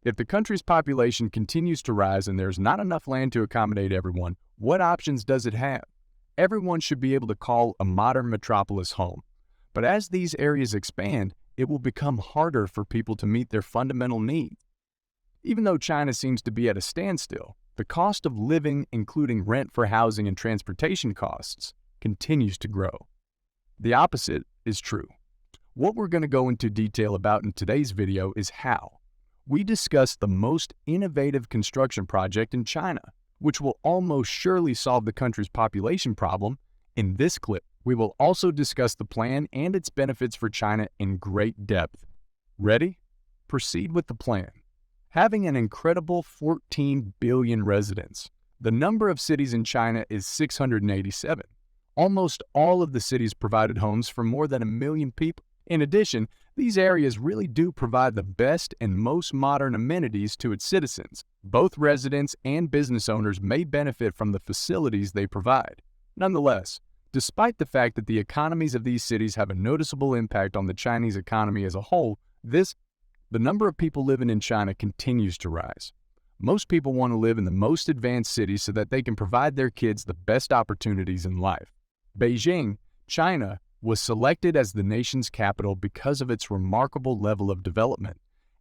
If the country's population continues to rise and there's not enough land to accommodate everyone, what options does it have? Everyone should be able to call a modern metropolis home. But as these areas expand, it will become harder for people to meet their fundamental needs. Even though China seems to be at a standstill, the cost of living, including rent for housing and transportation costs, continues to grow. The opposite is true. What we're going to go into detail about in today's video is how. We discuss the most innovative construction project in China, which will almost surely solve the country's population problem. In this clip, we will also discuss the plan and its benefits for China in great depth. Ready? Proceed with the plan. Having an incredible 14 billion residents, the number of cities in China is 687. Almost all of the cities provided homes for more than 1 million people. In addition, these areas really do provide the best and most modern amenities to its citizens. Both residents and business owners may benefit from the facilities they provide. Nonetheless, despite the fact that the economies of these cities have a noticeable impact on the Chinese economy as a whole, the number of people living in China continues to rise. Most people want to live in the most advanced cities so that they can provide their kids the best opportunities in life. Beijing, China, was selected as the nation's capital because of its remarkable level of development,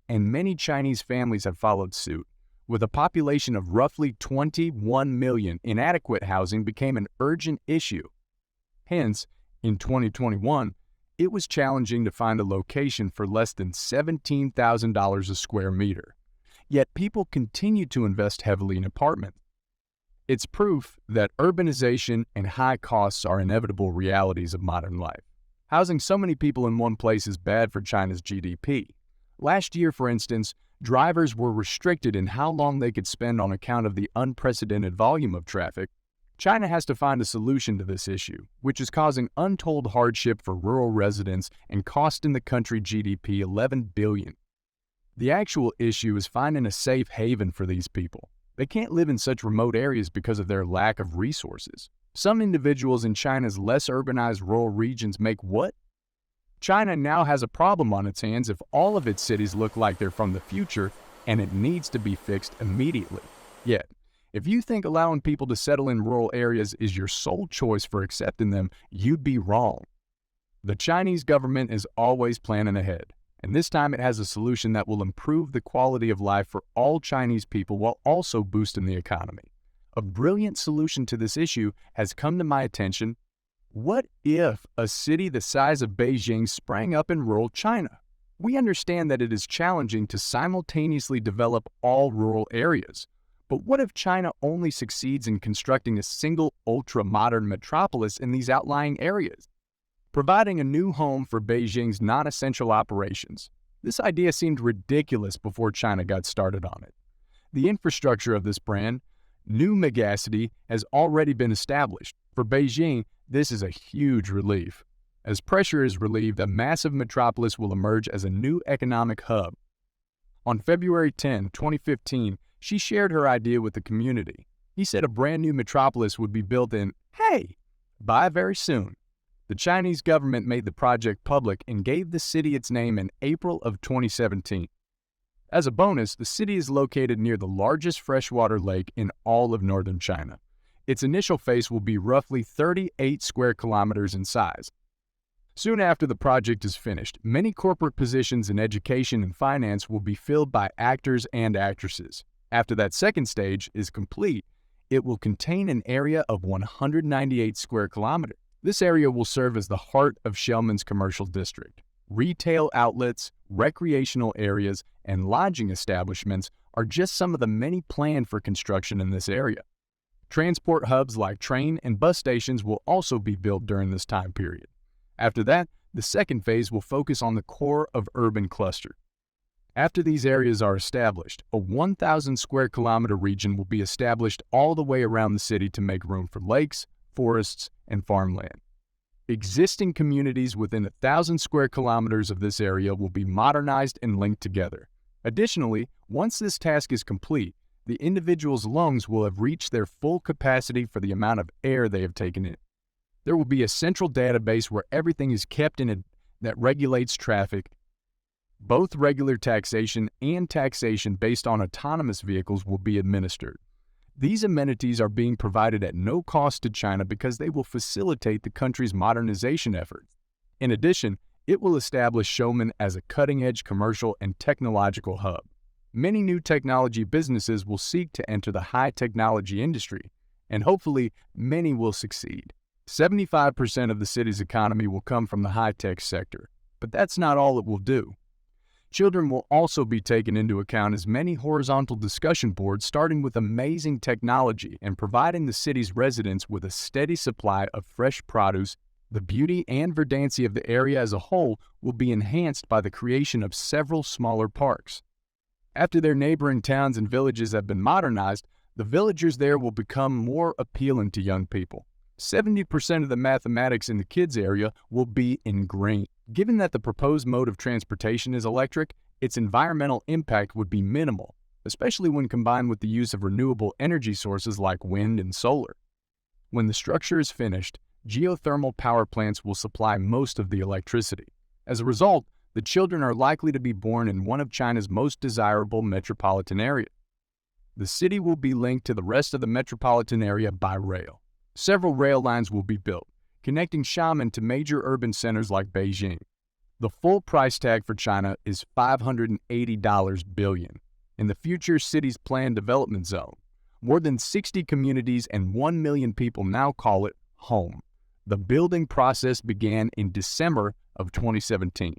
and many Chinese families have followed suit. With a population of roughly 21 million, inadequate housing became an urgent issue. Hence, in 2021, it was challenging to find a location for less than $17,000 a square meter. Yet people continue to invest heavily in apartments. It's proof that urbanization and high costs are inevitable realities of modern life. Housing so many people in one place is bad for China's GDP. Last year, for instance, drivers were restricted in how long they could spend on account of the unprecedented volume of traffic. China has to find a solution to this issue, which is causing untold hardship for rural residents and costing the country GDP $11 billion. The actual issue is finding a safe haven for these people. They can't live in such remote areas because of their lack of resources. Some individuals in China's less urbanized rural regions make what? China now has a problem on its hands if all of its cities look like they're from the future, and it needs to be fixed immediately. Yet, if you think allowing people to settle in rural areas is your sole choice for accepting them, you'd be wrong. The Chinese government is always planning ahead, and this time it has a solution that will improve the quality of life for all Chinese people while also boosting the economy. A brilliant solution to this issue has come to my attention. What if a city the size of Beijing sprang up in rural China? We understand that it is challenging to simultaneously develop all rural areas. But what if China only succeeds in constructing a single ultra-modern metropolis in these outlying areas, providing a new home for Beijing's non-essential operations? This idea seemed ridiculous before China got started on it. The infrastructure of this brand new megacity has already been established. For Beijing, this is a huge relief. As pressure is relieved, a massive metropolis will emerge as a new economic hub. On February 10, 2015, she shared her idea with the community. He said a brand new metropolis would be built by very soon. The Chinese government made the project public and gave the city its name in April of 2017. As a bonus, the city is located near the largest freshwater lake in all of northern China. Its initial phase will be roughly 38 square kilometers in size. Soon after the project is finished, many corporate positions in education and finance will be filled by actors and actresses. After that second stage is complete, it will contain an area of 198 square kilometers. This area will serve as the heart of Xiaomen's commercial district. Retail outlets, recreational areas, and lodging establishments are just some of the many planned for construction in this area. Transport hubs like train and bus stations will also be built during this time period. After that, the second phase will focus on the core of urban cluster. After these areas are established, a 1,000 square kilometer region will be established all the way around the city to make room for lakes, forests, and farmland. Existing communities within 1,000 square kilometers of this area will be modernized and linked together. Additionally, once this task is complete, the individual's lungs will have reached their full capacity for the amount of air they have taken in. There will be a central database where everything is kept in it that regulates traffic. Both regular taxation and taxation based on autonomous vehicles will be administered. These amenities are being provided at no cost to China because they will facilitate the country's modernization efforts. In addition, it will establish Xiamen as a cutting-edge commercial and technological hub. Many new technology businesses will seek to enter the high-technology industry, and hopefully, many will succeed. 75% of the city's economy will come from the high-tech sector, but that's not all it will do. Children will also be taken into account as many horizontal discussion boards starting with amazing technology and providing the city's residents with a steady supply of fresh produce. The beauty and verdancy of the area as a whole will be enhanced by the creation of several smaller parks. After their neighboring towns and villages have been modernized, the villagers there will become more appealing to young people. 70% of the mathematics in the kids' area will be ingrained. Given that the proposed mode of transportation is electric, its environmental impact would be minimal, especially when combined with the use of renewable energy sources like wind and solar. When the structure is finished, geothermal power plants will supply most of the electricity. As a result, the children are likely to be born in one of China's most desirable metropolitan areas. The city will be linked to the rest of the metropolitan area by rail. Several rail lines will be built, connecting Xiamen to major urban centers like Beijing. The full price tag for China is $580 billion. In the future city's planned development zone, more than 60 communities and 1 million people now call it home. The building process began in December of 2017.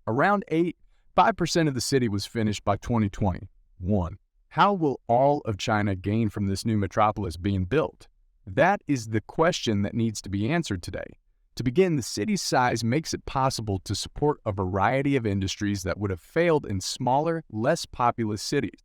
Around 5% of the city was finished by 2021. How will all of China gain from this new metropolis being built? That is the question that needs to be answered today. To begin, the city's size makes it possible to support a variety of industries that would have failed in smaller, less populous cities.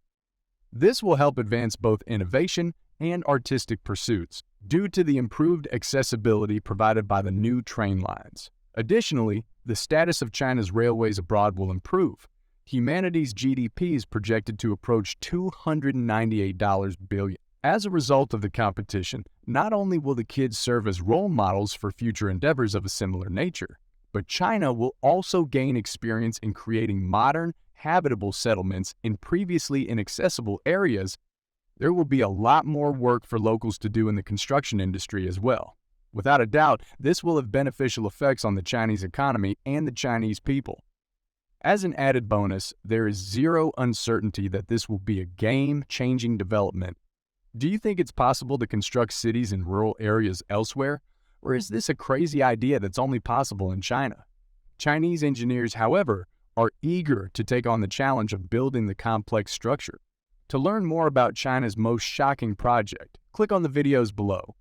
This will help advance both innovation and artistic pursuits due to the improved accessibility provided by the new train lines. Additionally, the status of China's railways abroad will improve. Humanity's GDP is projected to approach $298 billion. As a result of the competition, not only will the kids serve as role models for future endeavors of a similar nature, but China will also gain experience in creating modern, habitable settlements in previously inaccessible areas. There will be a lot more work for locals to do in the construction industry as well. Without a doubt, this will have beneficial effects on the Chinese economy and the Chinese people. As an added bonus, there is zero uncertainty that this will be a game-changing development. Do you think it's possible to construct cities in rural areas elsewhere, or is this a crazy idea that's only possible in China? Chinese engineers, however, are eager to take on the challenge of building the complex structure. To learn more about China's most shocking project, click on the videos below.